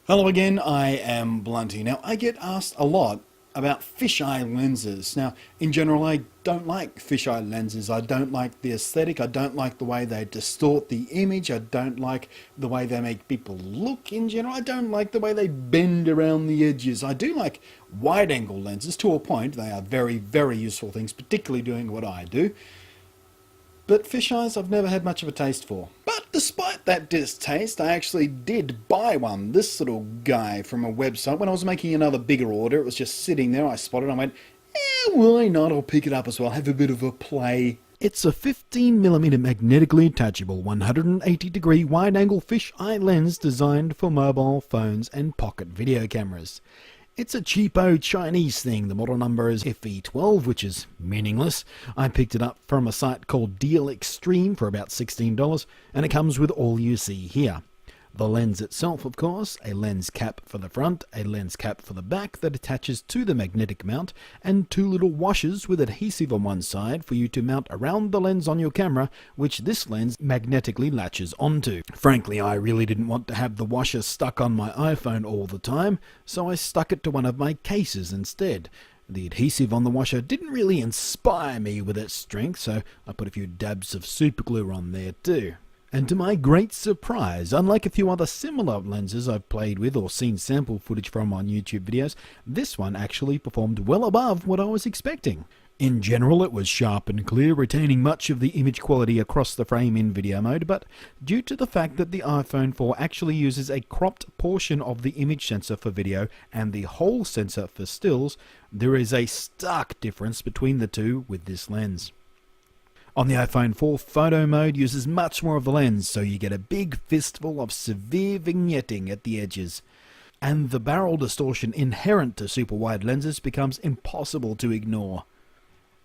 Hello again, I am Blunty. Now, I get asked a lot about fisheye lenses. Now, in general, I don't like fisheye lenses. I don't like the aesthetic. I don't like the way they distort the image. I don't like the way they make people look in general. I don't like the way they bend around the edges. I do like wide-angle lenses to a point. They are very, very useful things, particularly doing what I do. But fisheyes I've never had much of a taste for. But despite that distaste, I actually did buy one, this little guy, from a website. When I was making another bigger order, it was just sitting there, I spotted it, I went, why not, I'll pick it up as well, have a bit of a play. It's a 15mm magnetically attachable 180 degree wide-angle fisheye lens designed for mobile phones and pocket video cameras. It's a cheapo Chinese thing. The model number is FE12, which is meaningless. I picked it up from a site called Deal Extreme for about $16, and it comes with all you see here. The lens itself, of course, a lens cap for the front, a lens cap for the back that attaches to the magnetic mount, and two little washers with adhesive on one side for you to mount around the lens on your camera, which this lens magnetically latches onto. Frankly, I really didn't want to have the washer stuck on my iPhone all the time, so I stuck it to one of my cases instead. The adhesive on the washer didn't really inspire me with its strength, so I put a few dabs of superglue on there too. And to my great surprise, unlike a few other similar lenses I've played with or seen sample footage from on YouTube videos, this one actually performed well above what I was expecting. In general, it was sharp and clear, retaining much of the image quality across the frame in video mode, but due to the fact that the iPhone 4 actually uses a cropped portion of the image sensor for video and the whole sensor for stills, there is a stark difference between the two with this lens. On the iPhone 4, photo mode uses much more of the lens, so you get a big fistful of severe vignetting at the edges. And the barrel distortion inherent to super wide lenses becomes impossible to ignore.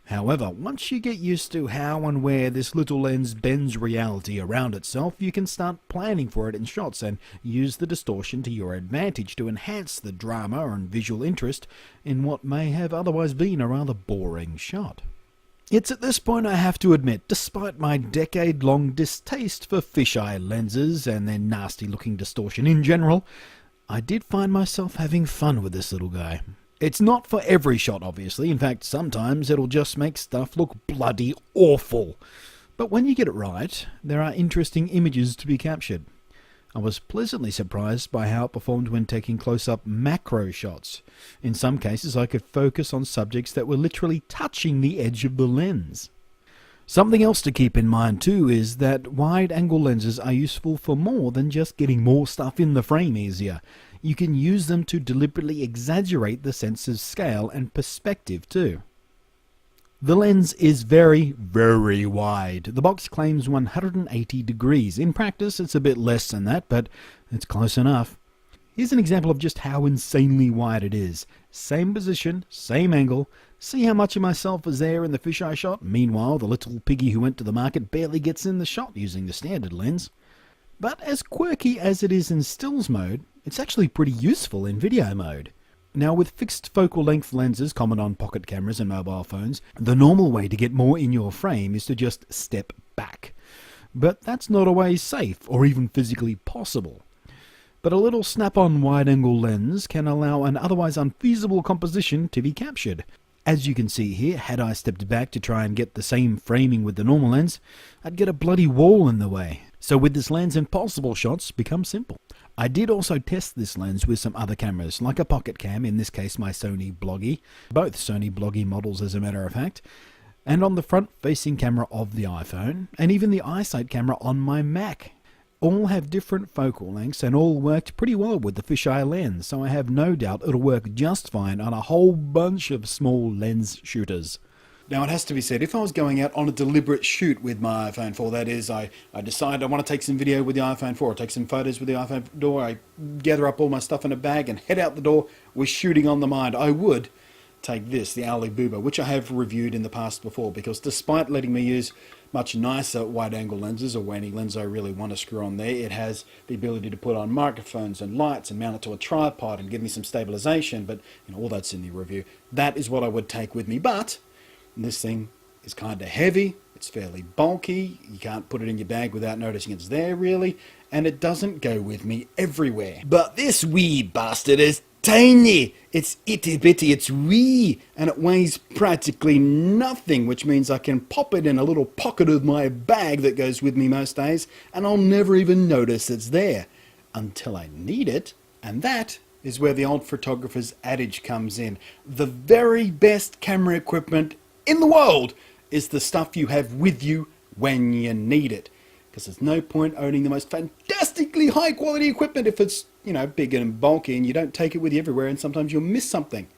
However, once you get used to how and where this little lens bends reality around itself, you can start planning for it in shots and use the distortion to your advantage to enhance the drama and visual interest in what may have otherwise been a rather boring shot. It's at this point I have to admit, despite my decade-long distaste for fisheye lenses and their nasty-looking distortion in general, I did find myself having fun with this little guy. It's not for every shot, obviously. In fact, sometimes it'll just make stuff look bloody awful. But when you get it right, there are interesting images to be captured. I was pleasantly surprised by how it performed when taking close-up macro shots. In some cases, I could focus on subjects that were literally touching the edge of the lens. Something else to keep in mind too is that wide-angle lenses are useful for more than just getting more stuff in the frame easier. You can use them to deliberately exaggerate the sense of scale and perspective too. The lens is very, very wide. The box claims 180 degrees. In practice, it's a bit less than that, but it's close enough. Here's an example of just how insanely wide it is. Same position, same angle. See how much of myself is there in the fisheye shot? Meanwhile, the little piggy who went to the market barely gets in the shot using the standard lens. But as quirky as it is in stills mode, it's actually pretty useful in video mode. Now, with fixed focal length lenses common on pocket cameras and mobile phones, the normal way to get more in your frame is to just step back. But that's not always safe or even physically possible. But a little snap-on wide-angle lens can allow an otherwise unfeasible composition to be captured. As you can see here, had I stepped back to try and get the same framing with the normal lens, I'd get a bloody wall in the way. So with this lens, impossible shots become simple. I did also test this lens with some other cameras, like a pocket cam, in this case my Sony Bloggie, both Sony Bloggie models as a matter of fact, and on the front-facing camera of the iPhone, and even the iSight camera on my Mac. All have different focal lengths and all worked pretty well with the fisheye lens, so I have no doubt it'll work just fine on a whole bunch of small lens shooters. Now, it has to be said, if I was going out on a deliberate shoot with my iPhone 4, that is, I decide I want to take some video with the iPhone 4, take some photos with the iPhone 4, I gather up all my stuff in a bag and head out the door with shooting on the mind, I would take this, the Ali Booba, which I have reviewed in the past before, because despite letting me use much nicer wide-angle lenses, or any lens I really want to screw on there, it has the ability to put on microphones and lights and mount it to a tripod and give me some stabilization, but all that's in the review. That is what I would take with me, but this thing is kind of heavy, it's fairly bulky, you can't put it in your bag without noticing it's there really, and it doesn't go with me everywhere. But this wee bastard is tiny, it's itty bitty, it's wee, and it weighs practically nothing, which means I can pop it in a little pocket of my bag that goes with me most days, and I'll never even notice it's there until I need it, and that is where the old photographer's adage comes in. The very best camera equipment in the world is the stuff you have with you when you need it. Because there's no point owning the most fantastically high quality equipment if it's, big and bulky and you don't take it with you everywhere and sometimes you'll miss something.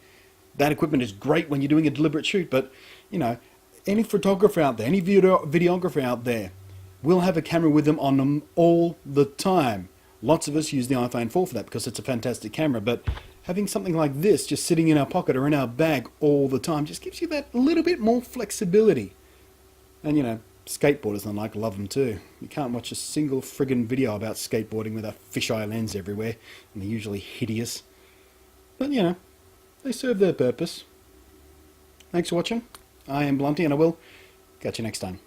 That equipment is great when you're doing a deliberate shoot, but, any photographer out there, any videographer out there will have a camera with them on them all the time. Lots of us use the iPhone 4 for that because it's a fantastic camera, but having something like this just sitting in our pocket or in our bag all the time just gives you that little bit more flexibility. And skateboarders and I love them too. You can't watch a single friggin' video about skateboarding with a fisheye lens everywhere, and they're usually hideous. But they serve their purpose. Thanks for watching. I am Blunty, and I will catch you next time.